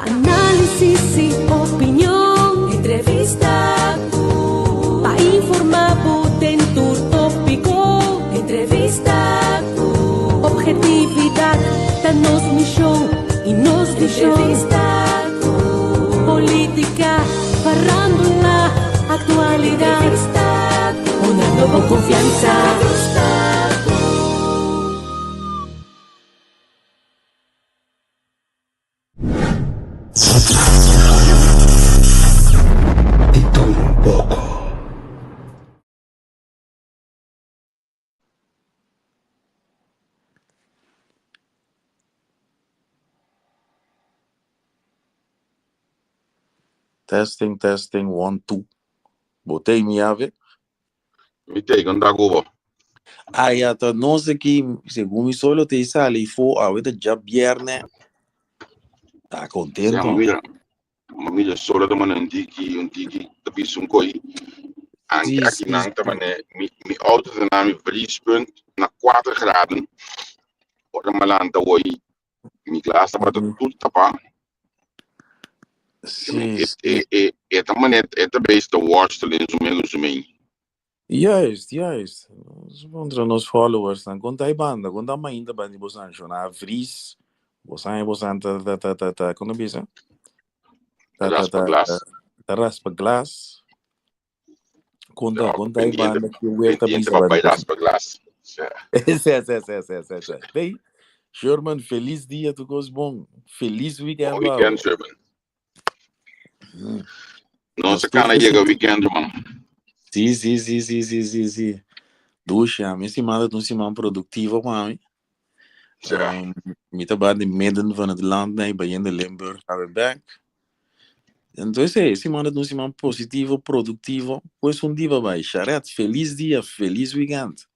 Análisis y opinión. Entrevista para informar potente tópico. Entrevista objetividad. Danos misión y nos misión. Entrevista política, farándula, actualidad. Entrevista una nueva confianza. De todo un poco. Testing, 1, 2. Botei minha ave. Me take on Dagoba. Aí até nós aqui, segundo só lo te sale e for a ver já vierne. Tá contente? Mamilha sola da mana um tiki, tapi sunkoi. Aqui não também me auto na minha vriespunt na 4 graden. Ora malanta hoje, me glas tá batendo tudo tapa. Sim. É também é também este worstel em zumei. Juist. Contra nos followers, dan komt hij banda, komt dan maar in de band die bosan, zo na vries, bosan, ta, como é isso? Raspa glas. Conta aí banda que o erta bisa banda. Raspa glas. Esse. Bem, Sherman, feliz dia, tu gosto bom. Feliz weekend, weekend, Sherman. Nossa cara chega weekend, mano. Sim. Ducha, me manda een semana productivo, mami. Met de midden van het land, nee, bij in de Limburg, gaan we back. Entonces, se manda een semana positivo, productivo, pues un dia vai. Charet, feliz dia, feliz weekend.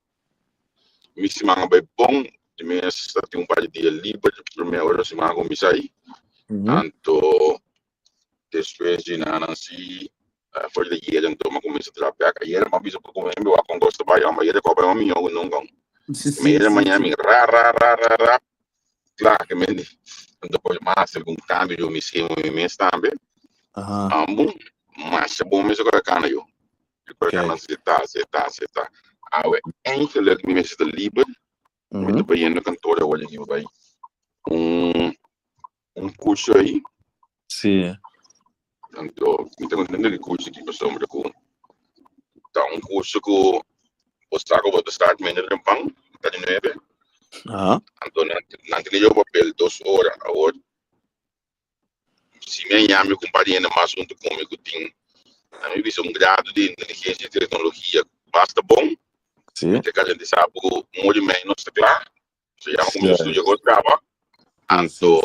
Me semana vai bom, de mês tem par de dias livre, primeira hora semana com me sair. Tanto, depois de nada, assim, for de year então eu comecei a trabalhar a year mas eu como eu a gosto vai a year cobra uma minha não não me amanhã me ra claro que me depois mais algum cambio eu me sei me também bom mas bom mesmo que cana eu porque cana se tá eindelijk me está livre me tô bem no cantor hoje aqui vai curso aí sim. Tanto, mi tengo entendido que curso aqui passou muito com tá curso que o saco vai estar menos de pão tá de neve então não tem o papel 2 horas agora se me chama companhia mais junto comigo tem a minha visão grado de inteligência e tecnologia basta bom sim que a gente sabe que muito menos está claro se chama como estúdio agora acaba então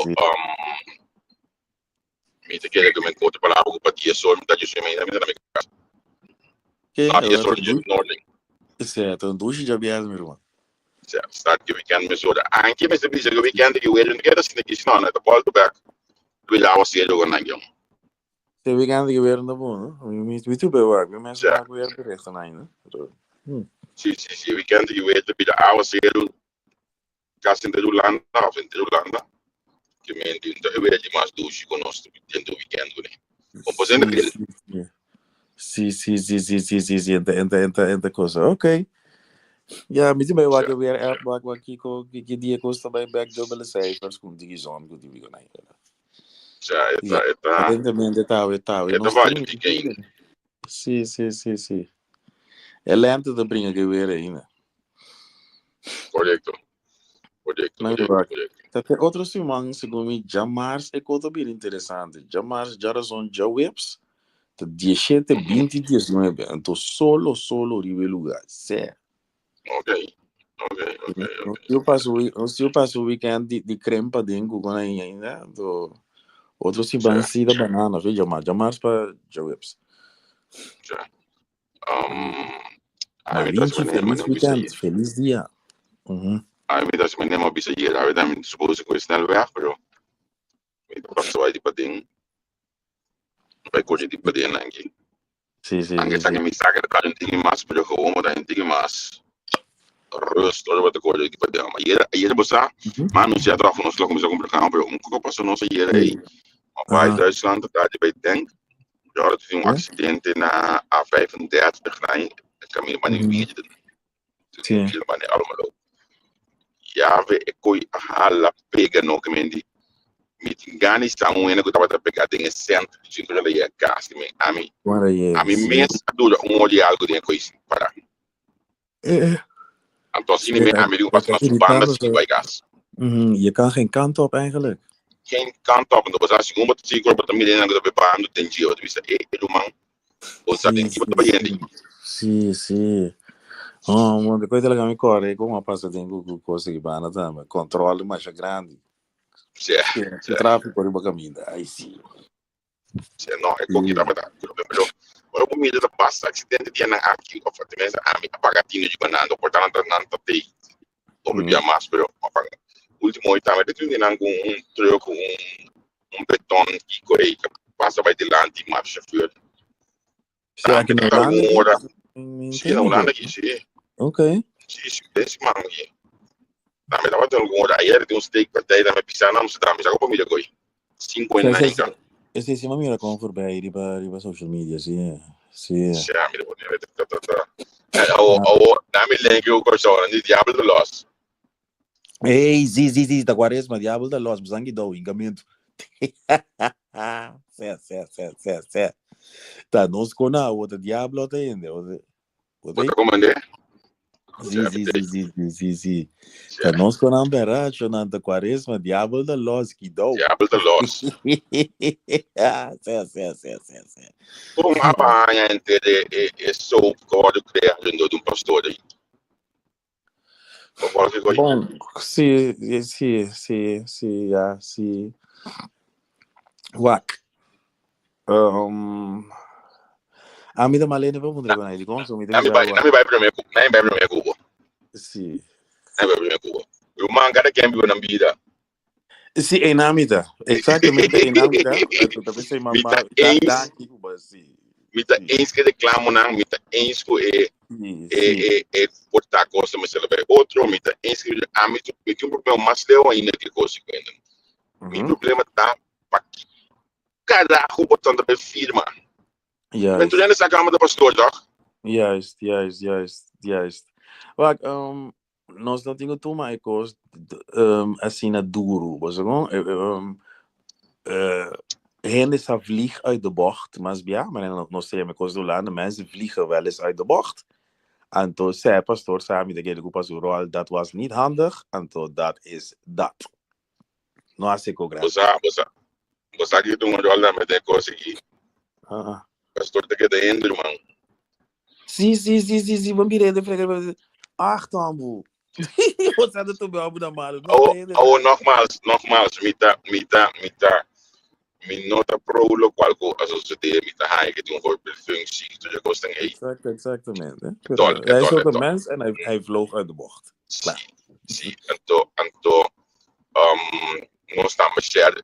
me te quer que me encontre para algo para dia sol me tá de semana me na minha casa dia sol de norte certo duas já viajas meu irmão certo start que weekend me soda anche me se dice que weekend que eu não quero assim que não né tá volta back do lá você é jogar nangue se weekend que ver não bom me tu bem work me mais na ver de resto não ainda sim weekend que eu te pida a você casa de Holanda que me entendo eu vejo mais duas conosco dentro do weekend né composendo aquele sim enta coisa ok ja me tu bem work eu ver app work aqui que dia custa bem back double cijfers com divisão que digo não tá evidentemente tá sim é lento de brinca que ver ainda correto. Até outro semana, segundo mim, Jamars é coisa bem interessante. Jamars já razão já webs, de 17, 20, 19, então solo rive lugar, certo? Ok. Eu passo o weekend de creme para dentro com ainda, então outro semana se da banana, veja Jamars para já webs. Feliz weekend, feliz dia. Inmiddels mijn naam op is hier, daar dan suppose ik snel weg, bro. Weet pas zo uit die ding. Bij kort die ding eigenlijk. Sim. Anche se mi sa che da ding mas, però como da ding mas. Rust, olha wat kort die ding. Maar hier bossa, maar nu se atrofo nos lo começou a comprar, pero um pouco passou nossa hier aí. Maar waar in Duitsland, dat je bij denkt, ja, dat is een accident na A35, dat kan je maar niet weten. Dat is helemaal niet allemaal. Ja, we kooi hala pega no kemendi. Mitingani sangu ene kuta wata pega dinge sent jingule ya gas me ami. Ami mes do de only algo de kois para. Antos in me ami do pas na subanda si bij gas. Je kan geen kant op eigenlijk. Geen kant op, en als je moet zien dat de midden en de baan doet in Gio, dus de man. Ons dat ding wat bij je. Sim. Oh, mano, depois ela me corre, como passa tempo que consegue bana também, controle mais grande. Sim. Tráfico riba caminho, aí sim. Sim, não, é como que dá para dar. Mas o medo da passa, acidente de na aqui, o fato mesmo, a mim apagadinho de banana, portanto não tem. Obvia mais, pero apaga. Último oitavo, ele tem um troco, beton que corre, passa vai de lá e mais chauffeur. Sim, aqui na Holanda. Sim, na Holanda aqui, sim. Ok. Sim, desse mano aqui. Na verdade, eu tenho algum aí, tem um steak para daí, na minha piscina, não se dá, mas agora comida coi. 5,9. Esse é uma mira como for bem, riba social media, sim. Sim. Sim, mira, vou ver, na minha língua eu gosto de Diablo de Los. Ei, zi, da Quaresma, Diablo de Los, sangue do engamento. Sé. Tá, nós com a outra Diablo até ainda, Outra comandante? Sim. Tá, nós com a Amberacho, na Quaresma, Diablo de Los, que do. Diablo de Los. Sé. Como a banha entre soap código criado de pastor aí? Bom, sim. Wak. A mim da Malene vamos entregar ele com so me tem vai primeiro cubo. Sim. Não vai primeiro cubo. O manga da quem vive na vida. Sim, é namita. Exatamente, é namita. Eu também sei mamá. Dá aqui cuba sim. Mita eens que reclamo não, mita eens que portar coisa mas ela vai outro, mita eens que a mim tem um problema mais leu ainda que coisa que ainda. O problema tá para cada botando da firma. Ben tu nessa cama da pastor, toch? Juist. Wak, nós não temos toma ecos assim na duro, was gewoon Hen is vlieg uit de bocht, maar ja, maar nog steeds met Holland, mensen vliegen wel eens uit de bocht. En toen zei pastor Sami de Gele Pastor, dat was niet handig, en toen dat is dat. No hace cograr. Você aqui tu manda lá met de coisa aqui. Pastor te queda indo, irmão. Sim, vamos vir de fregar. Ach, tambu. Você é do meu na mala. Oh, nogmaals, mi nota pro lo qual a sociedade mi ta hai que tem functie to je kosten ei. Exactamente. Hij is ook een mens en hij vloog uit de bocht. Sim. Anto nós estamos share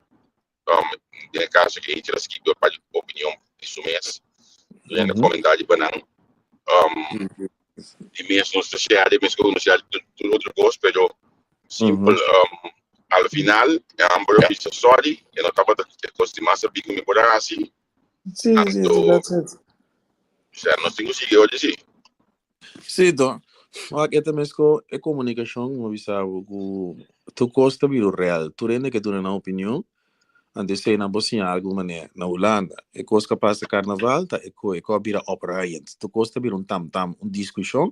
de caso que a gente escreveu para opinião isso mesmo. No comentário banang de mesmo nós share de mesmo que nós share tudo outro coisa, pero simple al final ambro dice sorry e não tava de costumar saber que me por assim. Sim, that's it. Já nós temos que hoje sim. Sim, então. Aqui também é comunicação, uma visão que tu gosta de ver real. Tu rende que tu não tem opinião, antes de na bocinha algo mané na Holanda. É coisa que passa carnaval, tá? É coisa vira operaient. Tu gosta de ver tam, discussão,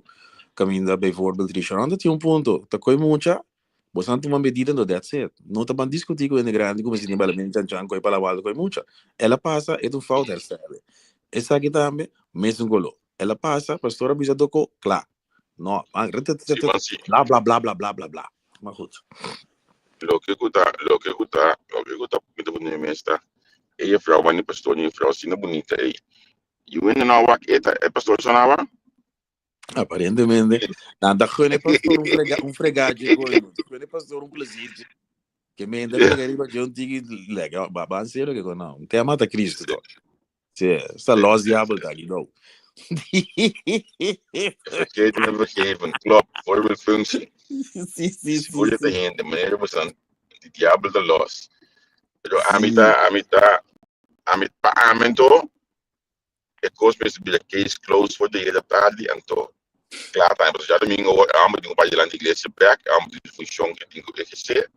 caminho bijvoorbeeld restaurant, dat je ponto. Tá coi mucha. Você não toma medida no that's it. Não tá bem discutir com ele grande, como se nem balamente chan coi palavra coi mucha. Ela passa é do falta sabe. Essa aqui também mesmo golo. Ela passa, pastora bisa doko, claro. No, bla. Maar goed. Lo que gusta, me está. Ella vrouw van die pastor, die vrouw zien bonita. Je weet nou wat het pastor zo nou? Aparentemente. Dan dat gun ik pastor un fregadje gewoon. Gun ik pastor un pleziertje. Que me enda fregar para eu diga legal, babá sério que não. Tem a mata Cristo. Essa loja diabo dali, não. Vergeven, klopt, voor mijn functie. Sim. Voor je te heen, de meneer was dan die diabel de los. Pero amita paamento e cosme se bila case closed for the hele tarde anto. Klaar, dan já domingo amo de para lá na igreja back, amo de função que tenho que ser,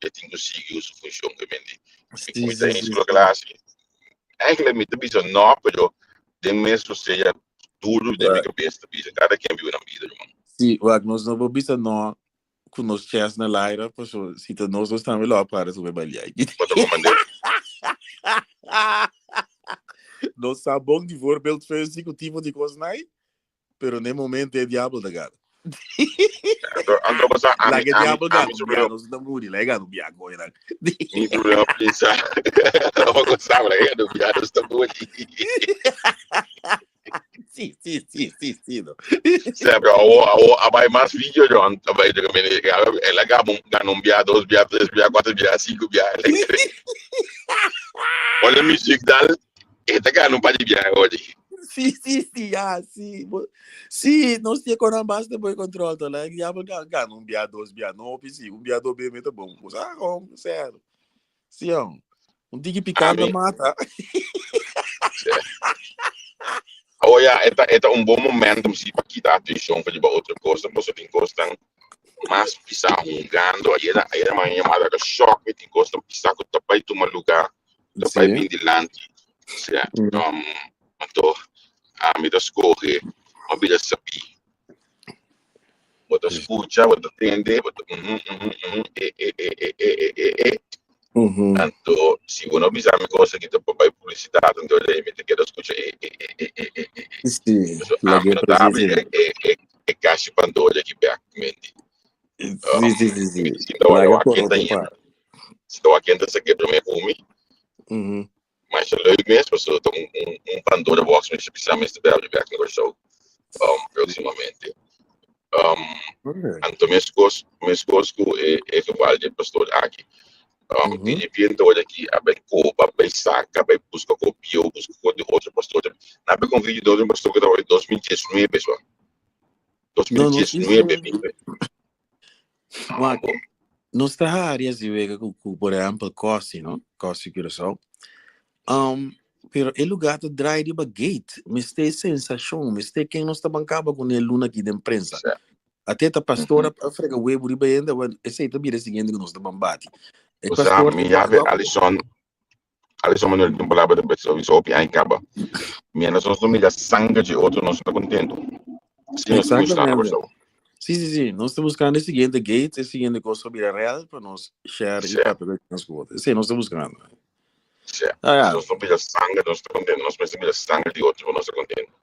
e tenho que seguir essa função que mendi. E muita gente falou classe. Eigenlijk met de bizar não, pero de mesmo seja duro de minha cabeça, bizar cada quem vive na vida, mano. Sim, nós não vamos bisa não com nós chance na laira, por isso se nós estamos lá para subir baliar. Nós sabemos de voorbeeld van executivo de coisa aí, pero no momento é diabo da gata. Ando pasar a mim, diabo gata, nós não muri, lega no biago agora. Ni problema pensar. Não vou gostar, lega no biago está bom. Sim. Sempre, a vai mais vídeo, John, a vai de que ela acaba ganhando biago, 2 biago, 3 biago, 4 biago, 5 biago. Olha a música dela, e tá ganhando para de biago hoje. Sim. Sim, nós temos que não basta depois controle, tá lá. Já vou ganhar 1 biago, 2 biago, não, sim, 1 biago, 2 biago, bom. Sério. Sim, tique picado mata. Olha, é bom momento se para quitar a atenção para outra coisa, você tem coisa mais pisar gando, aí era uma chamada de choque, tem coisa pisar com o pai tomar lugar, o pai bem de lante, certo? Então, a me escorre, a vida saber. Você escuta, você entende, Então, se você não precisar me coisa que para pai publicidade, então ele me tem que escutar. Sim, é caixa pandora aqui perto. Sim. Estou aqui ainda se quebra meu fume. Mas é leuk mesmo, so Pandora box met specialmente bij de werking zo proximamente. Então meus cursos é geval de pastor aqui. Tem vindo hoje aqui a bem copa, bem saca, bem busca copia, busca de outro pastor. Na bem convite de outro pastor que estava em 2019, pessoal. 2019. Não está a área de ver por exemplo, Cossi, não? Cossi Curaçao. Pero el lugar te draai de gate, me ste sensação, me ste quem não está bancava com ele luna aqui da imprensa. Até a pastora frega webo de bem ainda, esse também é seguinte que nós está bambati. O pastor me have Alison Manuel de palavra de pessoa isso opia em caba. Menos nós não me dá sangue de outro nós está contento. Sim, nós estamos buscando esse seguinte gate, esse seguinte coisa sobre a real para nós share e papel que nós gostamos. Sim, nós estamos buscando. Nós não pedimos sangue, nós estamos contentes. Nós pedimos sangue de outro, nós estamos contentes.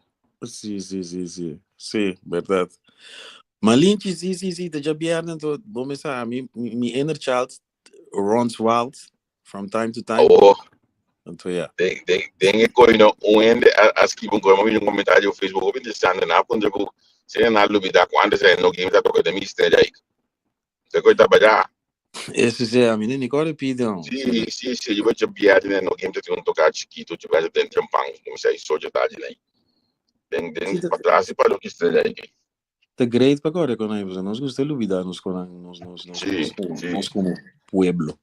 Sim, verdade. Malinchi, sim, já vieram, então, vamos a mi inner child runs wild from time to time. Então, tem coisa, as que vão comer um comentário no Facebook, eu pensando na quando eu se na lubida quando se no game da toca de mistério aí. Você coisa trabalhar. Esse é a menina Nicole Pidão. Sim, eu vou te enviar no game de um tocar chiquito, te vai ter champão, como se aí sociedade né. Tem para trás e para o que esteja aí. Tá great para agora com nós gostamos de luvidar-nos com nós como pueblo.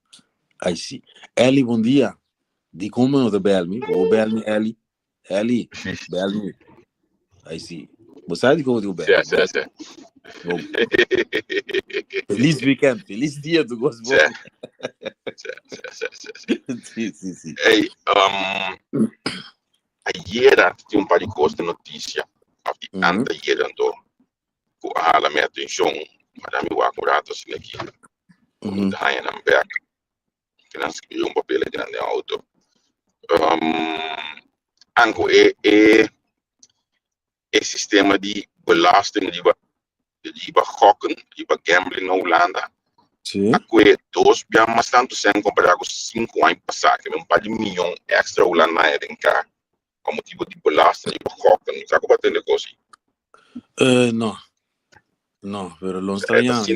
Aí sim. Eli, bom dia. De como é o Belmi? O Belmi, Eli, Belmi. Aí sim. Você sabe como é o Belmi? Sim. Feliz weekend, feliz dia do gospel. Sim. Ei, ayer tinha par de coisas de notícia. Anteayer andou com a minha atenção para me acordar assim aqui. Daí na back, que nós escrevemos papel grande no auto. Anco é sistema de belasting de gokken, de gambling na Holanda. Sim. Aqui dois bem mais tanto sem comparar com 5 anos passados, que um par de milhão extra Holanda é em cá, como tipo de belasting de gokken. Sabe como bater negócio? Não, pero lo extrañamos.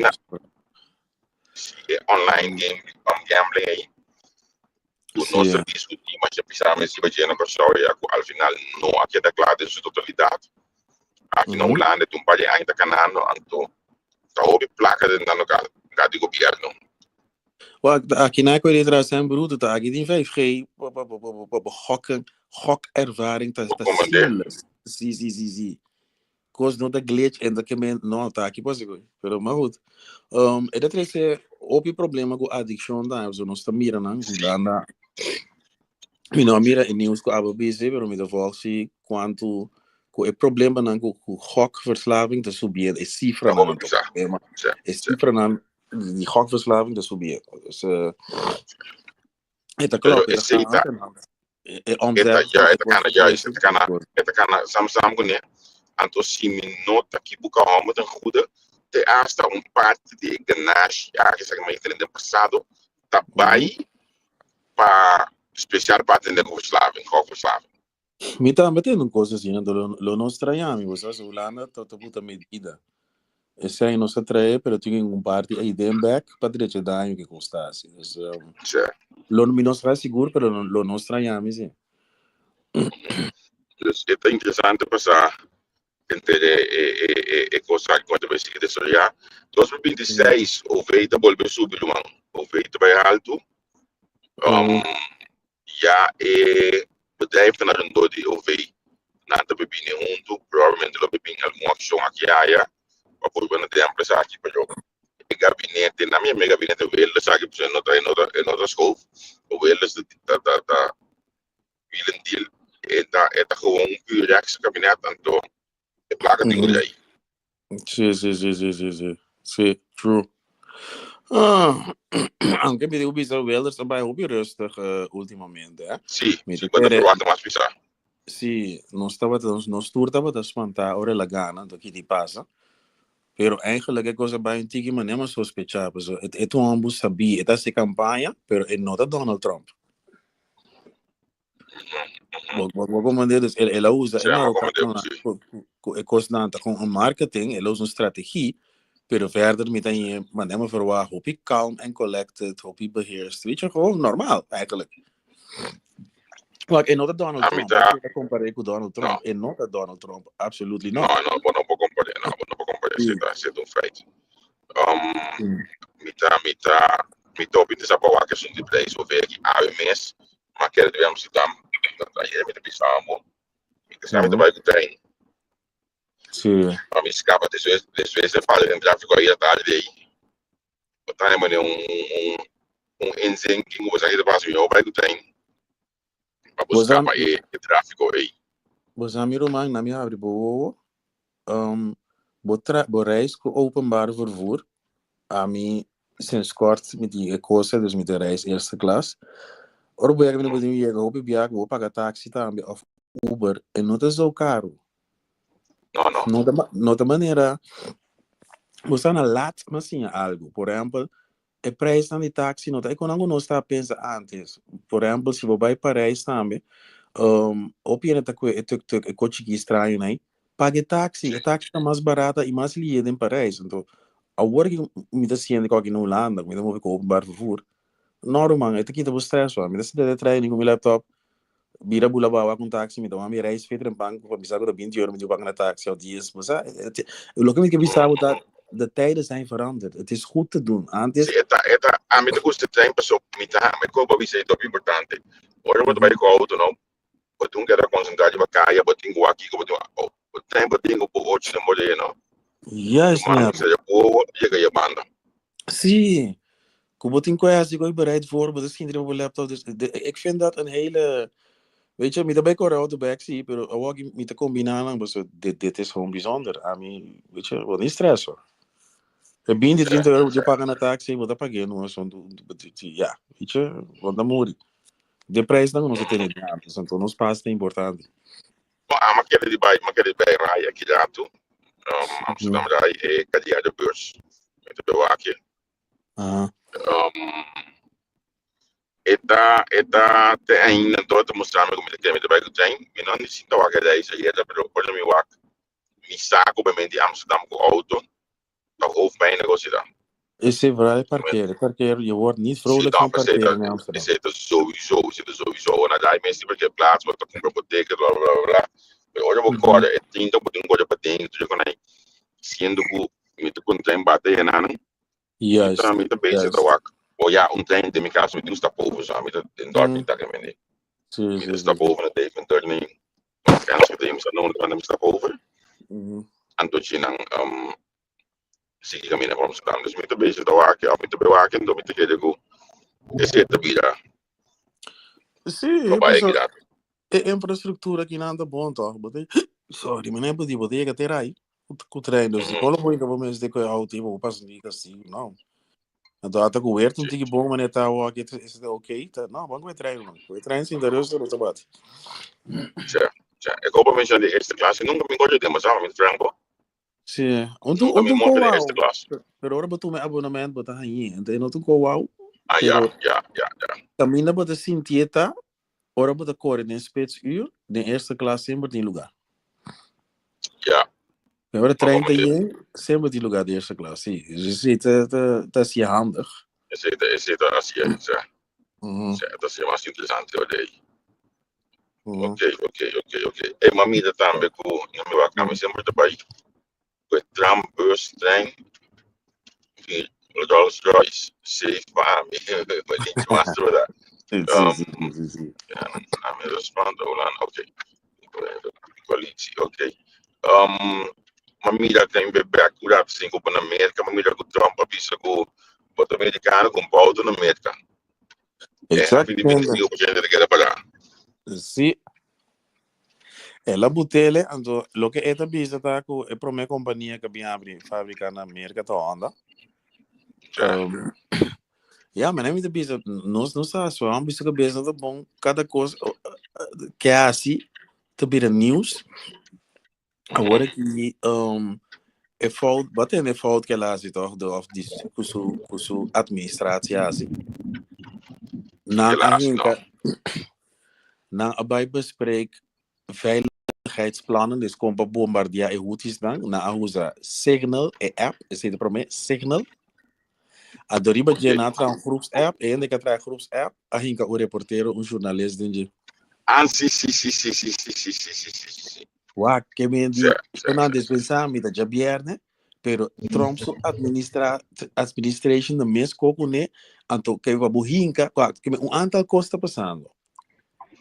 Online gambling aí. O nosso discutir, mas já precisamos se vai na pessoa e ao final não aqui é declarado em sua totalidade. Aqui na Holanda tem um par de ainda canano, então está houve placa dentro do governo. Aqui na Coreia trazem bruto, tá? Aqui tem 5G, gokervaring, tá seamless. Sim. Coisa não da glitch, ainda que não tá aqui, pode ser, pero mas goed. É dat é o problema com addiction, tá? Você não está mirando, não, não mira em news com a BBC, pero me devolve se quanto com o problema não com gokverslaving, dat subir é cifra não, é cifra não, die gokverslaving, dat subir. Dus het klopt, het gaat omzet. Het kan samen kunnen. Anto nota que buca homo dan goede te hasta parte de ganache que se me in passado daarbij para especial parte de Goeverslaving. Mita metendo coisas assim, lo nós traiamos, você Holanda tot puta medida. Esse aí nós trai, pero tinha parte aí dem back para direito daño que custasse. Lo nós trai seguro, pero lo nós traiamos, sim. Dus é interessante passar entre coisa que quando você quer olhar 2026 o veio volver subir o veio vai alto já bedrijf na rondou de o veio nada bebine junto provavelmente lo bebine alguma ação aqui aí para por bem de empresa aqui para o gabinete na minha gabinete ele sabe que não está em outra escola o ele está vilentil é gewoon puur rechts gabinete tanto de placa tem aí. Sim, true. Anche mi devo pensare wel, er bij hobby rustig ultimamente, hè? Sì, quando provato mais pensar. Sì, non stava da spantare ora la gana do che ti passa. Pero eigenlijk è cosa bij een tiki ma nema sospechava, so het ombu sabi, het as campagna, pero è nota Donald Trump. Wat comandeiros, ela usa, é constante com marketing, ela usa uma strategie, pero verder met een, maar neem maar verwacht, hoop ik calm en collected, hoop ik beheerst, weet je, gewoon normaal eigenlijk. Maar in not Donald Trump, ik compareer met Donald Trump, in not Donald Trump, absoluut niet. No, não vou comparar, isso é um feito. Mita op in de zapawa que sunt de place over aqui AMS, maar quero ver se dá aí me pensamos. Mita sabe de vai que tem. Sim. A me escapa de vezes fala em tráfego aí à tarde aí. Botar mane enzim que você aí de passo eu vai que tem. Para buscar aí o tráfego aí. Você amigo man na minha abre boa. Reis com openbaar vervoer. A mim sinds kort met die kosten, dus met de reis eerste klas. Orbo ik ben benieuwd, je hoop ik vou pagar taxi também of Uber en não é zo caro. Não da maneira, você na lat, mas sim algo. Por exemplo, o preço de táxi não é quando não está pensando antes. Por exemplo, se você vai para reis também, ou piena tá com o coche que estranho, né? Pague táxi, a táxi está mais barata e mais ligeira em Parijs. Então, agora que me está sendo aqui na Holanda, me dá uma openbaar vervoer. Normal, het aqui tá stress, man. Me dá se trein com meu laptop. Bira bula bawa com táxi, me dá uma reis feita em banco, para pensar que 20 euro me deu pagar na táxi ao dia. Mas o que me pensar dat de tijden zijn veranderd. Het is goed te doen. Antes a mim custa tempo só me tá, me coba vi sei top importante. Ora vou vai com auto não. Botung que era concentrado para caia, botingo aqui, botingo o tempo botingo por 8 de mulher não. Juist, man. Seja boa, je banda. Zie. Kubotin kwestie, ik bereid voor, maar dat is geen op laptop. Dus ik vind dat een hele, weet je, met de auto back zie, maar ook met de combinalen, dus dit is gewoon bijzonder. I mean, weet je, wat niet stress hoor. Je bent die 20 euro, je pakt een taxi, wat dat paggen, ja, weet je, want dan moet je. De prijs dan nog zitten niet aan, dus dan ons past het important. Maar ik heb die bij rijden, ik ga toe. Amsterdam rijden, cadeia de beurs, met de bewaakje. Eta te ainda todo mostrando como tem de bairro tem, me não necessita o que daí se ia para o meu wak. Me saco bem de Amsterdam com auto, dat hoeft mijn negócio dan. Is het vrij parkeren, je wordt niet vrolijk van parkeren in Amsterdam. Zit er sowieso, en daar mensen die op plaats wat te betekent, bla bla bla. We horen ook kort, het tinto moet een goede betekenen, dus je kan hij siendo goed met de content baten en aan. Juist. Met de bezig te wak. ja, trein de mijn kaas met die stap over, zo, met in Dortmund, dat ik me met de stap over het even turning. Kans met hem, zo nodig van hem stap over. En tot je dan, zie ik hem in Amsterdam. Dus met de bezig te waken, of met de bewaken, door met de gele is het te bieden. Sim, Waarbij dat. Infraestrutura aqui na bom, toch? Sorry, mas nem podia botar que ter aí. O treino, se colo foi que vamos dizer que é o tipo, passa de assim, não. Então até que o Ayrton tinha bom, mas tá o aqui é ok, tá? Não, vamos ver treino, não. O treino sim, Deus não tá bate. Ja, ik hoop dat de eerste klas nunca me encontrei de samen met Franco. Sim, Nunca me encontrei de eerste klas. Pero ahora botou meu abonamento, botar aí, então não tu go Ja. Caminha botar sim tieta. Ora moet de corren in spitsuur, de eerste klas sempre die lugar. Ja. We hebben de trein te je, sempre die lugar de eerste klas. Zie, dus je ziet, dat is je handig. Je ziet als je het zegt. Dat is helemaal interessant, hoor. Oké. Hey, mami, dat aan me ko, we wakker sempre erbij. Met tram, bus, trein, Rolls Royce, safe, maar niet master dat. Sim. I'm in respond, oké. Coalitie, oké. Mami, dat tem bebek, hoe dat zien op Amerika, mami, dat Trump op is go, wat Amerikanen komt bouwen in Amerika. Exacto. Sí. Ela botele, então, lo que esta bisa tá com é para minha companhia que vem abrir fábrica na América tá onda. Ja, mas nem me bisa, nós não sabemos, vamos bisa que bisa tá bom, cada coisa que é assim, te bira news. Agora que é fout, wat é fout que ela assim toch, of die kusu administratie assim. Na ainda na abai bespreek veiligheidsplannen, dus komt op bombardia e hoe is dan na usa Signal e app, is het prome Signal. A doriba je na tra groeps app, e ende que tra groeps app, a hinka o reportero, jornalist dinge. Sim. Wa que me di, não dispensar me da jabierne, pero Trump so administration de mes coco ne, anto que va buhinka, que me antal costa passando.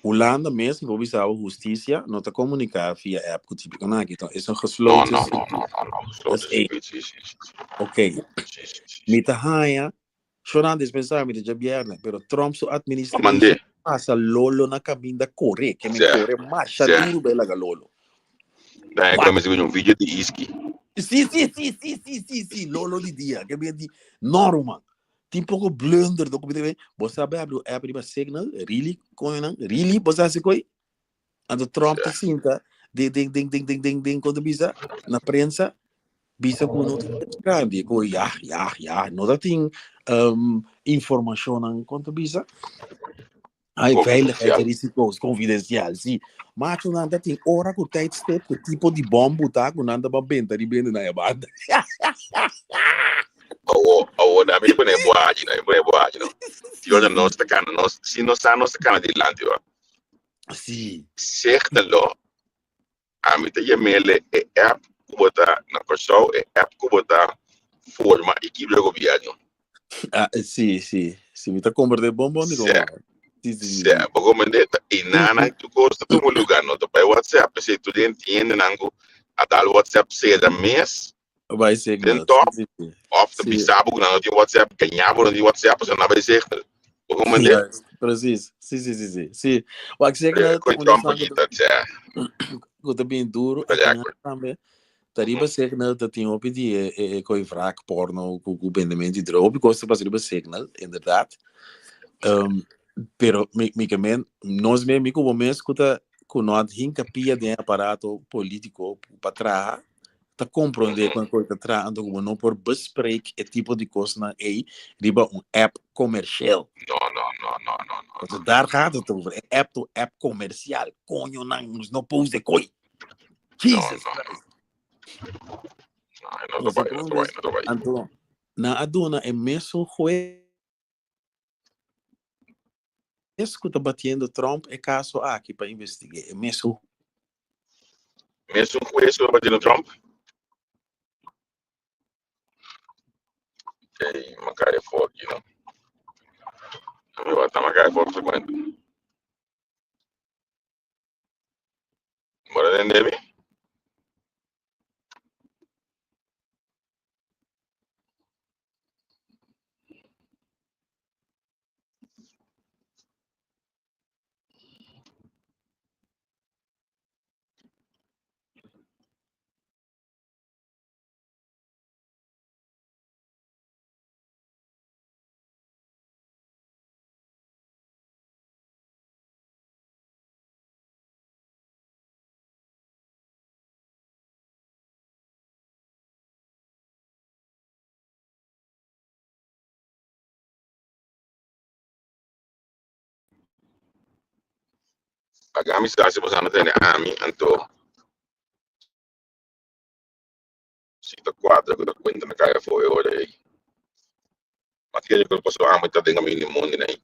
Holanda mesmo, vou visar a justiça, não está comunicar via app que tipo não aqui, então é um gesloten. Ok. Met de haia, só não dispensar me de jabierne, pero Trump so administration passa lolo na cabine da corre, que me corre marcha duro bela galolo. Daí começa a vídeo de Iski. Sim, lolo di dia, que me di normal. Tem pouco blunder do que você sabe abrir a signal, really, você sabe coi? Ando Trump te sinta, ding, quando bisa na prensa, bisa com não grande, coi, ja, não dá tem informação quanto bisa. Ai, veiligheidsrisico's, confidencial, sim. Maar toen dat in ora com tijdstip, que tipo de bombo tá, com nada para benta, die bende na banda. Da me pone boagem, não. Se olha nós tá cana, se nós tá nossa cana de lante, ó. Sim. Certo, a mim te gemele é app que botar na pessoa, é app que botar forma e que logo viagem. Sim. Me tá converter bombo de como. Sim. Porque mandeta e nana tu gosta do lugar, não, para WhatsApp, se tu entende nango, a tal WhatsApp se da mês. Vai ser of de bisabo não de WhatsApp ganhava no de WhatsApp você não vai ser como mandei preciso sim o que sei que não tá bem duro também tariba signal dat tinha opedi coi vraag porno com o vendimento de droga gosta para tariba signal inderdaad pero mi camen nós mesmo como mês com nós hinca pia de aparato político para trás ta compreender quando coisa trazendo como não por bespreek é tipo de coisa na riba app comercial. Não. Dus daar gaat het over. App to app comercial. Conho não pose de coi. Jesus Christ. Não vai. Então, na aduna é mesmo juez que está batendo Trump é caso aqui para investigar. É mesmo juez que está batendo Trump. Uma cara forte, não? Me va a estar acá por su cuenta. ¿Vale, entendeme? Acá mi está se pasando tiene a mí, entonces, si te cuatro, que te cuentan acá de fue ahora ahí. Mas que yo creo que pasó a mitad de mi mundo ahí.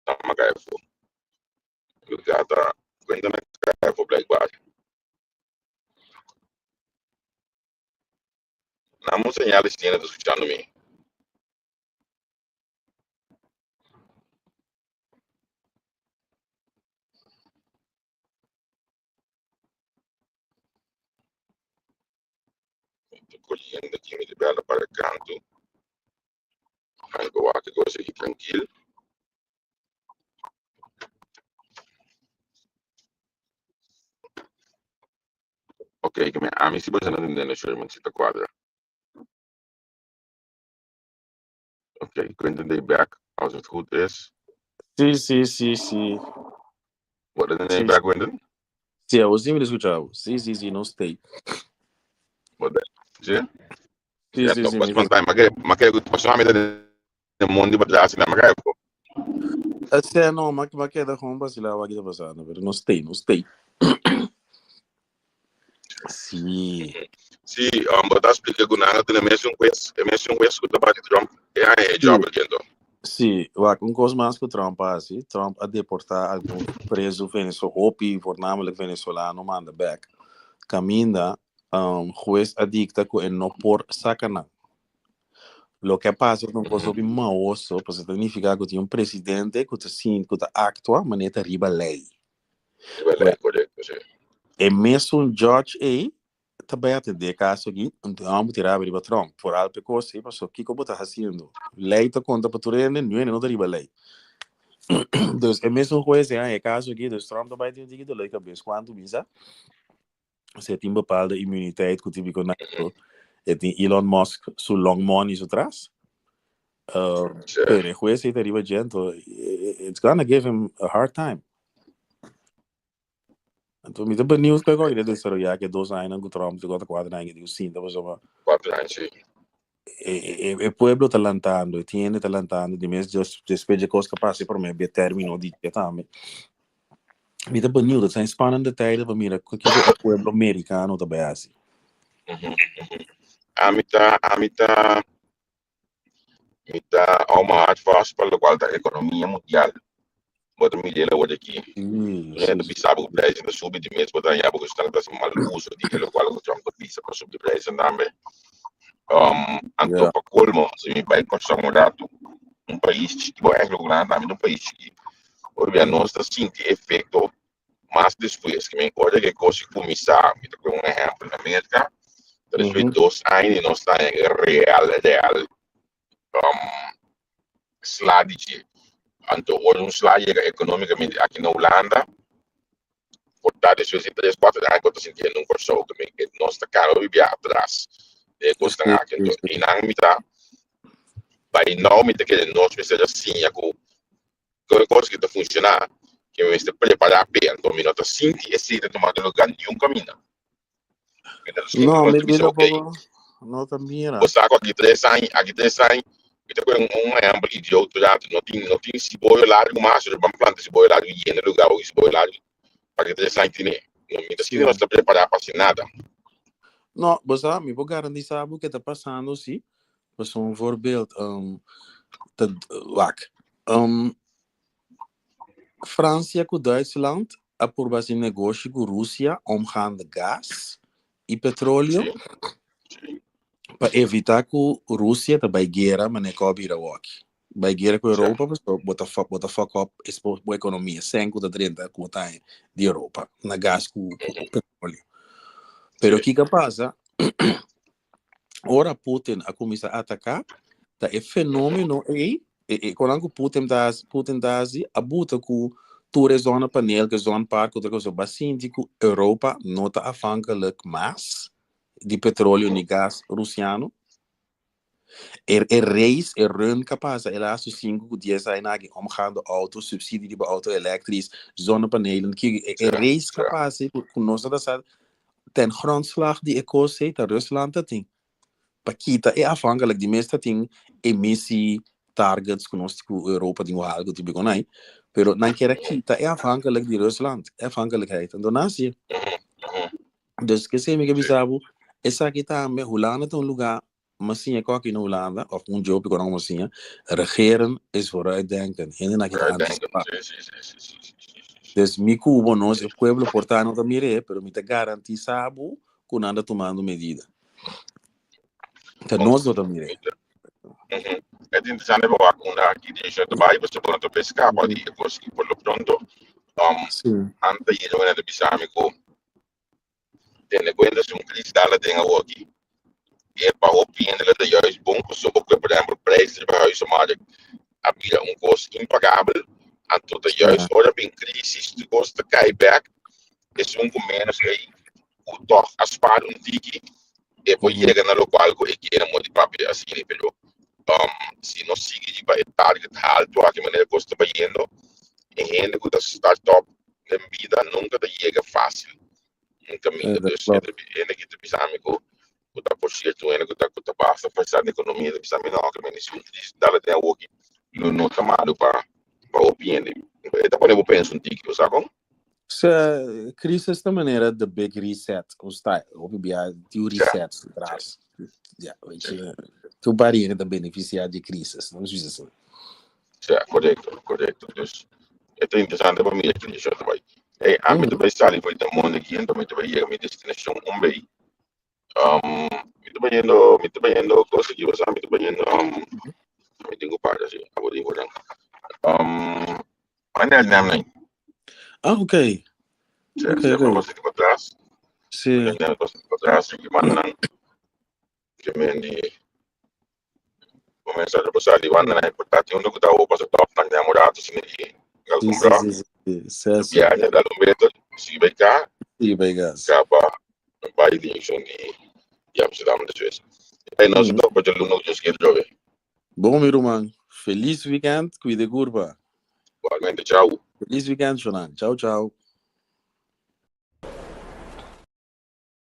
Estamos acá de fue. Yo ya está, cuentan acá de fue Black Bar. Nada señales tiene de escuchando mí. Estoy cogiendo aquí mi libera para el canto. Algo va que cosa aquí tranquilo. Ok, que a mí sí pues no entiendo Sherman si te cuadra. Ok, cuentan de back als het goed is. Sí. Wat is de Sí, back window? sí, a vos sí me escuchaba. Sí, no stay. Wat zie je? Ja, Sí, toch me pas spontaan. Maar kijk, goed pas samen met de mundo para dar na magai. Até não, mas que da home vacilar o que tá passando, pero não stay. Sim. Sim, but that's porque gunanga tem mesmo que tá batendo Trump. É job agenda. Sim, um coisa mais que o Trump assim, Trump a deportar algum preso venezuelano, voornamelijk venezolano, manda back. Caminda, juez adicta que não por sacana. Lo que passa é que coisa bem maoso, para significar que tem presidente que está actua, maneira riba lei. Correto, sim. E mesmo George A. também atender caso aqui, então vamos tirar a riba Trump. Por algo que coisa, mas o que como está fazendo? Lei está conta para tu rende, não riba lei. Então, é mesmo coisa, é caso aqui, dos Trump também tem que lei cabeça quanto visa. Você tem bepaalde immuniteit que tive com e tem Elon Musk su long money so atrás. Pero el juez está riba gente, it's gonna give him a hard time. Então, me dá news que agora ele desarrollar que 2 anos que Trump ficou 4 anos que sim, então você 4 anos, sim. O pueblo está lantando, está lantando, de mesmo despejo de coisa que passa por mim, terminou de que também. Me dá news, está spannende tijden van mira, que o pueblo americano também assim. A mitad uma arte fácil para a economia mundial. Bota me dele hoje aqui. Não bisabo o preço da subir de mês, botar em algo que está dando mal uso de ele, qual o Trump bisa para subir o preço também. Anto para colmo, se me vai construir rato, país que vai regular também país que hoje nós está sentindo efeito, mas depois que me encontra que coisa começar, me dá exemplo na América, depois 2 anos e nós está em real slide anto slide economicamente aqui na Holanda portar depois de 3, 4 anos quando sentindo corso que nós está caro viver atrás custa aqui então e na mitad vai não me que nós precisa assim a coisa que está funcionar que me está preparar bem então me nota sinti esse de tomar lugar nenhum caminho não me vida pouco não também era você aqui 3 anos então com exemplo de outro lado não tem cebola largo mas vamos plantar cebola largo e no lugar o cebola largo para que 3 anos tem não me está não está preparado para nada não você me vou garantir sabe o que está passando sim mas voorbeeld França com Duitsland apurou um negócio com Rússia omgaande gás e petróleo para evitar que a Rússia também guerra mas não cobre o aqui Bij guerra com a Europa, mas bota fuck up, expor a economia, 5 a 30 quota de Europa, na gás com petróleo. Pero o que passa? Ora Putin a começar a atacar, tá é fenômeno quando Putin dá a buta com toda zona panel, que zona parque, outra coisa, bastante Europa não está afhankelijk mais de petróleo e gás russiano. Reis, run capaz, laatste 5, 10 jaar omgaande auto, subsidie bij auto elektrisch, zonnepanelen, reis capaz, nós dat ten grondslag die ecosysteem dat Rusland dat ding. Pakita afhankelijk die meeste ding emissie targets conosco Europa ding algo tipo conai, pero não quer kita afhankelijk die Rusland, afhankelijkheid en donatie. Dus que se me que bisabo, essa kita me hulana ton lugar Massinha aqui na Holanda, of job que não Massinha, regeren is vooruitdenken. En dan dus mi cubo nós, o pueblo portano da mire, pero mi te garanti sabu que anda tomando medida. Então nós não mire. É interessante para a aqui de jeito vai, você pode pescar para ir conseguir por lo pronto. Ante de não é de bisamico. Tem conta se crise dela tem aqui. E para o fim de juist bom, so por exemplo, preços para huis maar havia custo impagável. En tot de juist ora in crisis de kosten keiback is menos aí o toch as para tiki e poi chega na local com equipe muito papi assim pero se não sigue de para target alto a que maneira custa baindo e gente que está startup na vida nunca chega fácil um caminho de ele que te bisamico kuta porcierto ene kuta basta pensar na economia de bisami não que menos crise dela tem aqui no tomado para opinião eta podemos pensar tiki sabe Se crise esta maneira de big reset, o style, obviamente, o reset atrás. Ja, weet je, tu barriere de beneficiar de crises, não é assim. Ja, correto. Dus het is interessant para mim aqui já vai. A mim também sai foi da mundo aqui, então me também chega minha destinação bem. Me também indo coisa que você me também indo me tenho para assim, agora digo já. Ainda não. Ok. Okay. Você tem atrás. Sim. Você tem atrás que mandam que me começa a passar de banda na importante onde que tá o passo top na namorado se me comprar. Sim. Viagem da Lumbeto, se vai cá. Sim, vai cá. Acaba vai de Amsterdam de Suécia. Aí nós estamos para o novo dia que jovem. Bom, meu irmão. Feliz weekend, cuide curva. Igualmente, tchau. Feliz weekend, Shonan. Tchau.